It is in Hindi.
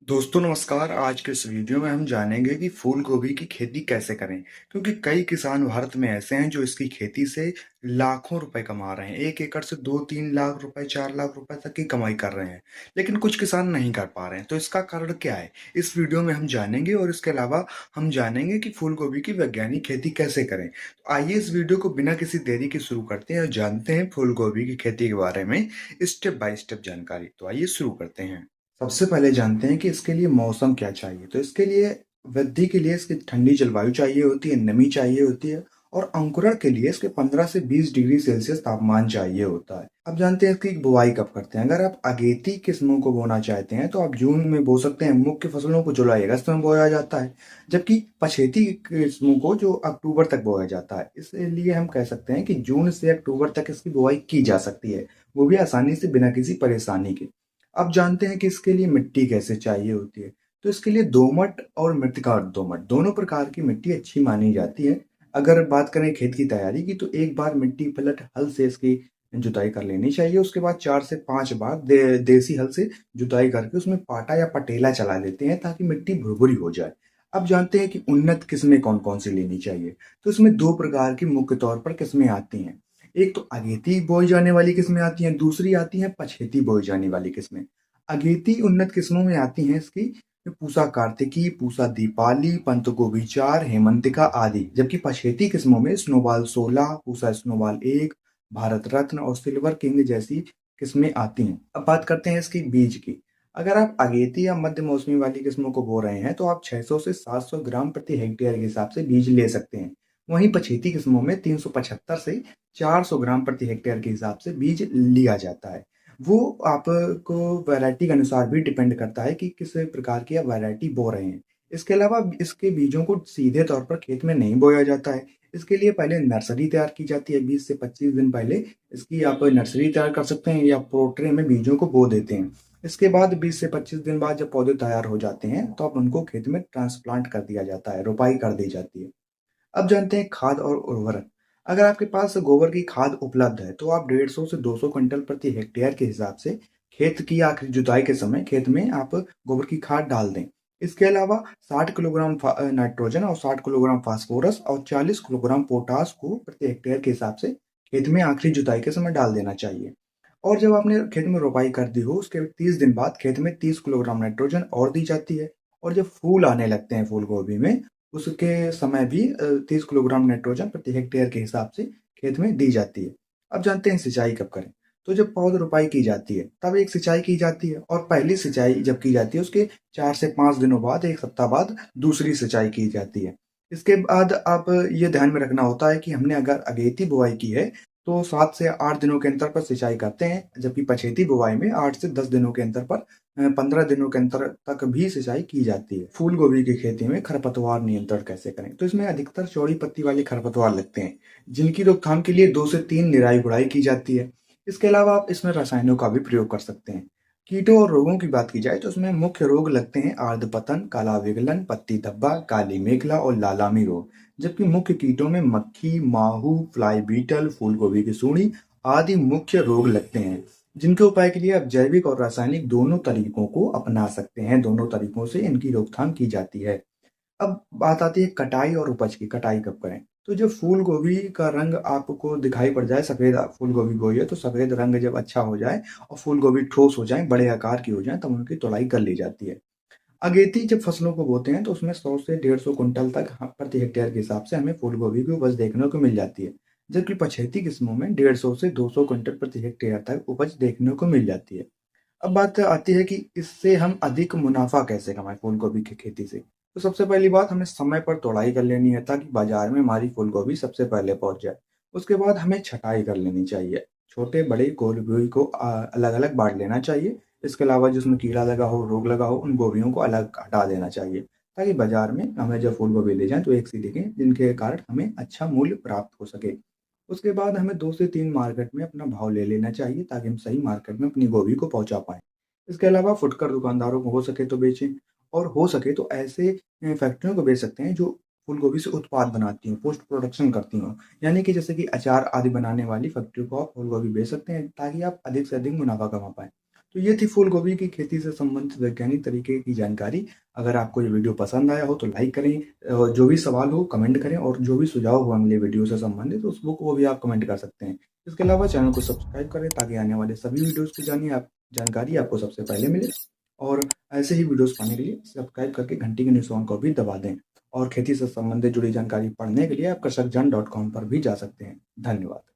दोस्तों नमस्कार। आज के इस वीडियो में हम जानेंगे कि फूल गोभी की खेती कैसे करें, क्योंकि कई किसान भारत में ऐसे हैं जो इसकी खेती से लाखों रुपए कमा रहे हैं। 1 एकड़ से 2-3 लाख रुपए, 4 लाख रुपए तक की कमाई कर रहे हैं, लेकिन कुछ किसान नहीं कर पा रहे हैं। तो इसका कारण क्या है, इस वीडियो में हम जानेंगे। और इसके अलावा हम जानेंगे कि फूल गोभी की वैज्ञानिक खेती कैसे करें। तो आइए इस वीडियो को बिना किसी देरी के शुरू करते हैं और जानते हैं फूल गोभी की खेती के बारे में स्टेप बाय स्टेप जानकारी। तो आइए शुरू करते हैं। सबसे पहले जानते हैं कि इसके लिए मौसम क्या चाहिए। तो इसके लिए वृद्धि के लिए इसकी ठंडी जलवायु चाहिए होती है, नमी चाहिए होती है, और अंकुरण के लिए इसके 15 से 20 डिग्री सेल्सियस तापमान चाहिए होता है। अब जानते हैं इसकी बुवाई कब करते हैं। अगर आप अगेती किस्मों को बोना चाहते हैं तो आप जून में बो सकते हैं। मुख्य फसलों को जुलाई अगस्त में बोया जाता है, जबकि पछेती किस्मों को जो अक्टूबर तक बोया जाता है। इसलिए हम कह सकते हैं कि जून से अक्टूबर तक इसकी बुवाई की जा सकती है, वो भी आसानी से, बिना किसी परेशानी के। अब जानते हैं कि इसके लिए मिट्टी कैसे चाहिए होती है। तो इसके लिए दोमट और मृतिका दोमट दोनों प्रकार की मिट्टी अच्छी मानी जाती है। अगर बात करें खेत की तैयारी की, तो एक बार मिट्टी पलट हल से इसकी जुताई कर लेनी चाहिए। उसके बाद 4 से 5 बार देसी हल से जुताई करके उसमें पाटा या पटेला चला लेते हैं, ताकि मिट्टी भुरभुरी हो जाए। अब जानते हैं कि उन्नत किस्में कौन कौन सी लेनी चाहिए। तो इसमें दो प्रकार की मुख्य तौर पर किस्में आती हैं। एक तो अगेती बोई जाने वाली किस्में आती हैं, दूसरी आती हैं पछेती बोई जाने वाली किस्में। अगेती उन्नत किस्मों में आती हैं इसकी पूसा कार्तिकी, पूसा दीपाली, पंत गोभी 4, हेमंतिका आदि। जबकि पछेती किस्मों में स्नोबॉल 16, पूसा स्नोबॉल 1, भारत रत्न और सिल्वर किंग जैसी किस्में आती हैं। अब बात करते हैं इसकी बीज की। अगर आप अगेती या मध्य मौसमी वाली किस्मों को बो रहे हैं तो आप 600 से 700 ग्राम प्रति हेक्टेयर के हिसाब से बीज ले सकते हैं। वहीं पछेती किस्मों में 375 से 400 ग्राम प्रति हेक्टेयर के हिसाब से बीज लिया जाता है। वो आपको वैरायटी के अनुसार भी डिपेंड करता है कि किस प्रकार की आप वैरायटी बो रहे हैं। इसके अलावा इसके बीजों को सीधे तौर पर खेत में नहीं बोया जाता है। इसके लिए पहले नर्सरी तैयार की जाती है। 20 से 25 दिन पहले इसकी आप नर्सरी तैयार कर सकते हैं, या पोट्रे में बीजों को बो देते हैं। इसके बाद 20 से 25 दिन बाद जब पौधे तैयार हो जाते हैं, तो अब उनको खेत में ट्रांसप्लांट कर दिया जाता है, रोपाई कर दी जाती है। अब जानते हैं खाद और उर्वरक। अगर आपके पास गोबर की खाद उपलब्ध है तो आप 150 से 200 क्विंटल प्रति हेक्टेयर के हिसाब से खेत की आखिरी जुताई के समय खेत में आप गोबर की खाद डाल दें। इसके अलावा 60 किलोग्राम नाइट्रोजन और 60 किलोग्राम फास्फोरस और 40 किलोग्राम पोटास को प्रति हेक्टेयर के हिसाब से खेत में आखिरी जुताई के समय डाल देना चाहिए। और जब आपने खेत में रोपाई कर दी हो, उसके 30 दिन बाद खेत में 30 किलोग्राम नाइट्रोजन और दी जाती है। और जब फूल आने लगते हैं फूल गोभी में, उसके समय भी 30 किलोग्राम नाइट्रोजन प्रति हेक्टेयर के हिसाब से खेत में दी जाती है। अब जानते हैं सिंचाई कब करें। तो जब पौध रोपाई की जाती है तब एक सिंचाई की जाती है, और पहली सिंचाई जब की जाती है उसके 4 से 5 दिनों बाद, 1 सप्ताह बाद दूसरी सिंचाई की जाती है। इसके बाद आप ये ध्यान में रखना होता है कि हमने अगर अगेती बुआई की है तो 7 से 8 दिनों के अंतर पर सिंचाई करते हैं, जबकि पछेती बुवाई में 8 से 10 दिनों के अंतर पर 15 दिनों के अंतर तक भी सिंचाई की जाती है। फूल गोभी की खेती में खरपतवार नियंत्रण कैसे करें। तो इसमें अधिकतर चौड़ी पत्ती वाले खरपतवार लगते हैं, जिनकी रोकथाम के लिए 2 से 3 निराई गुड़ाई की जाती है। इसके अलावा आप इसमें रसायनों का भी प्रयोग कर सकते हैं। कीटों और रोगों की बात की जाए तो इसमें मुख्य रोग लगते हैं आर्द्रपतन, काला विगलन, पत्ती धब्बा, काली मेघला और लालामी रोग। जबकि मुख्य कीटों में मक्खी, माहू, फ्लाई बीटल, फूलगोभी की सूंडी आदि मुख्य रोग लगते हैं, जिनके उपाय के लिए आप जैविक और रासायनिक दोनों तरीकों को अपना सकते हैं। दोनों तरीकों से इनकी रोकथाम की जाती है। अब बात आती है कटाई और उपज की। कटाई कब करें। तो जब फूल गोभी का रंग आपको दिखाई पड़ जाए, सफेद फूल गोभी बोई है तो सफेद रंग जब अच्छा हो जाए और फूल गोभी ठोस हो जाए, बड़े आकार की हो जाए, तब उनकी तुड़ाई कर ली जाती है। अगेती जब फसलों को बोते हैं तो उसमें 100 से 150 कुंटल तक प्रति हेक्टेयर के हिसाब से हमें फूल गोभी की उपज देखने को मिल जाती है। जबकि पछेती किस्मों में 150 से 200 क्विंटल प्रति हेक्टेयर तक उपज देखने को मिल जाती है। अब बात आती है कि इससे हम अधिक मुनाफा कैसे कमाएं फूल गोभी की खेती से। तो सबसे पहली बात, हमें समय पर तोड़ाई कर लेनी है, ताकि बाजार में हमारी फूल गोभी सबसे पहले पहुंच जाए। उसके बाद हमें छटाई कर लेनी चाहिए। छोटे बड़े गोभी को अलग अलग बांट लेना चाहिए। इसके अलावा जिसमें कीड़ा लगा हो, रोग लगा हो, उन गोभियों को अलग हटा देना चाहिए, ताकि बाजार में हमें जब फूल गोभी ले जाएं तो एक सी दिखें, जिनके कारण हमें अच्छा मूल्य प्राप्त हो सके। उसके बाद हमें 2 से 3 मार्केट में अपना भाव ले लेना चाहिए, ताकि हम सही मार्केट में अपनी गोभी को पहुंचा पाएँ। इसके अलावा फुटकर दुकानदारों को हो सके तो बेचें, और हो सके तो ऐसे फैक्ट्रियों को बेच सकते हैं जो फूल गोभी से उत्पाद बनाती हों, पोस्ट प्रोडक्शन करती हों। यानी कि जैसे कि अचार आदि बनाने वाली फैक्ट्री को आप फूल गोभी बेच सकते हैं, ताकि आप अधिक से अधिक मुनाफ़ा कमा पाएँ। तो ये थी फूल गोभी की खेती से संबंधित वैज्ञानिक तरीके की जानकारी। अगर आपको ये वीडियो पसंद आया हो तो लाइक करें, और जो भी सवाल हो कमेंट करें, और जो भी सुझाव हो अगले वीडियो से संबंधित उसको वो भी आप कमेंट कर सकते हैं। इसके अलावा चैनल को सब्सक्राइब करें ताकि आने वाले सभी वीडियोस की जानकारी आपको सबसे पहले मिले। और ऐसे ही वीडियोस पाने के लिए सब्सक्राइब करके घंटी के निशान को भी दबा दें। और खेती से संबंधित जुड़ी जानकारी पढ़ने के लिए आप कृषकजन.com पर भी जा सकते हैं। धन्यवाद।